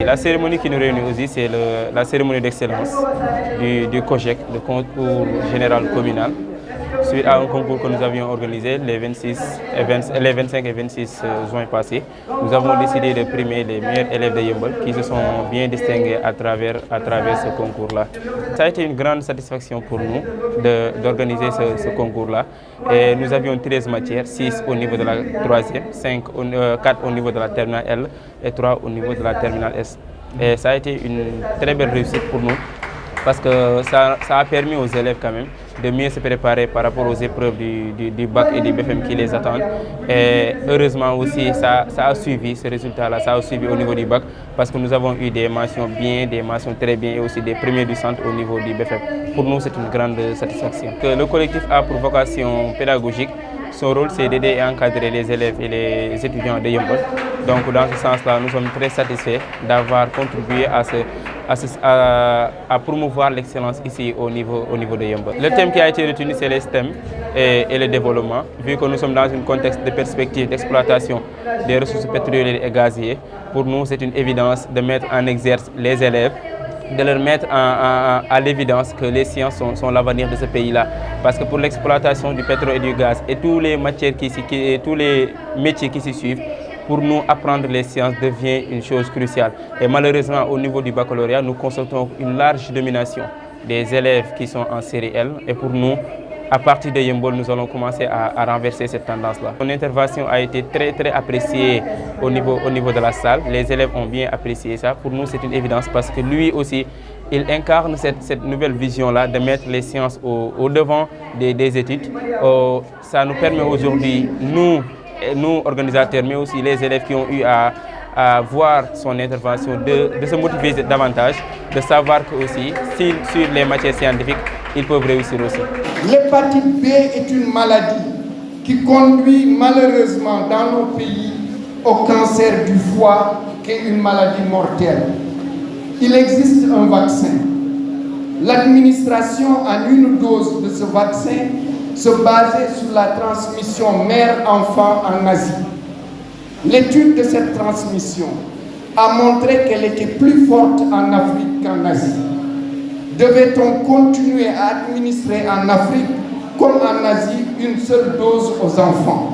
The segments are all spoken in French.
la cérémonie qui nous réunit aussi, c'est la cérémonie d'excellence du COGEC, le concours général communal, suite à un concours que nous avions organisé les 25 et 26 juin passés. Nous avons décidé de primer les meilleurs élèves de Yeumbeul qui se sont bien distingués à travers ce concours-là. Ça a été une grande satisfaction pour nous d'organiser ce concours-là. Et nous avions 13 matières, 6 au niveau de la 3e, 4 au niveau de la terminale L et 3 au niveau de la terminale S. Et ça a été une très belle réussite pour nous parce que ça a permis aux élèves quand même de mieux se préparer par rapport aux épreuves du bac et du BFM qui les attendent. Et heureusement aussi, ça a suivi ce résultat-là, ça a suivi au niveau du bac parce que nous avons eu des mentions bien, des mentions très bien et aussi des premiers du centre au niveau du BFM. Pour nous, c'est une grande satisfaction. Le collectif a pour vocation pédagogique. Son rôle, c'est d'aider et encadrer les élèves et les étudiants de Yeumbeul. Donc, dans ce sens-là, nous sommes très satisfaits d'avoir contribué à promouvoir l'excellence ici au niveau de Yeumbeul. Le thème qui a été retenu, c'est les STEM et le développement. Vu que nous sommes dans un contexte de perspective d'exploitation des ressources pétrolières et gazières, pour nous, c'est une évidence de mettre en exergue les élèves, de leur mettre à l'évidence que les sciences sont l'avenir de ce pays-là. Parce que pour l'exploitation du pétrole et du gaz et tous les métiers qui s'y suivent, pour nous, apprendre les sciences devient une chose cruciale. Et malheureusement, au niveau du baccalauréat, nous constatons une large domination des élèves qui sont en série L. Et pour nous, à partir de Yeumbeul, nous allons commencer à renverser cette tendance-là. Son intervention a été très appréciée au niveau de la salle. Les élèves ont bien apprécié ça. Pour nous, c'est une évidence parce que lui aussi, il incarne cette nouvelle vision-là de mettre les sciences au devant des études. Ça nous permet aujourd'hui, nous organisateurs, mais aussi les élèves qui ont eu à voir son intervention, de se motiver davantage, de savoir que aussi, sur les matières scientifiques, ils peuvent réussir aussi. L'hépatite B est une maladie qui conduit malheureusement dans nos pays au cancer du foie, qui est une maladie mortelle. Il existe un vaccin. L'administration en une dose de ce vaccin se basait sur la transmission mère-enfant en Asie. L'étude de cette transmission a montré qu'elle était plus forte en Afrique qu'en Asie. Devait-on continuer à administrer en Afrique comme en Asie une seule dose aux enfants?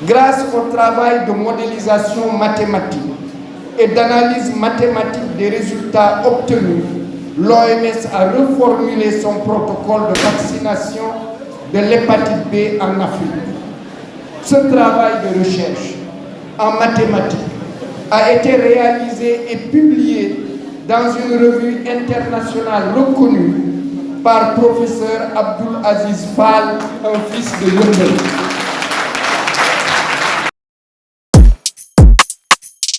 Grâce au travail de modélisation mathématique et d'analyse mathématique des résultats obtenus, l'OMS a reformulé son protocole de vaccination de l'hépatite B en Afrique. Ce travail de recherche en mathématiques a été réalisé et publié dans une revue internationale reconnue par professeur Abdul Aziz Fall, un fils de Yeumbeul.